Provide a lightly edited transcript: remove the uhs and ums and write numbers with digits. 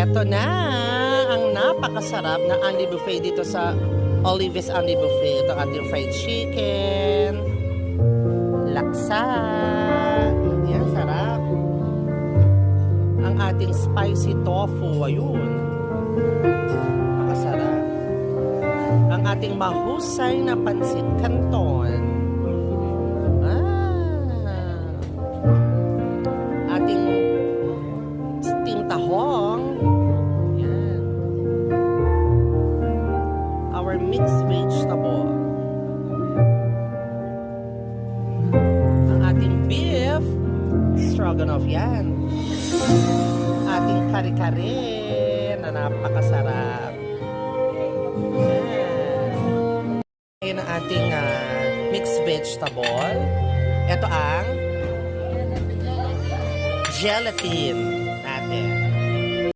Eto na ang napakasarap na Anli Buffet dito sa Olive's Anli Buffet. Ito ating fried chicken, laksa, yan, sarap. Ang ating spicy tofu, ayun, napakasarap. Ang ating mahusay na pansit canton. Ating steam tahong. Yan. Our mixed vegetable. Ang ating beef stroganoff. Yan. Ating kare-kare na napakasarap. Yan. Ayan ang ating mixed vegetable. Ito ang gelatin natin.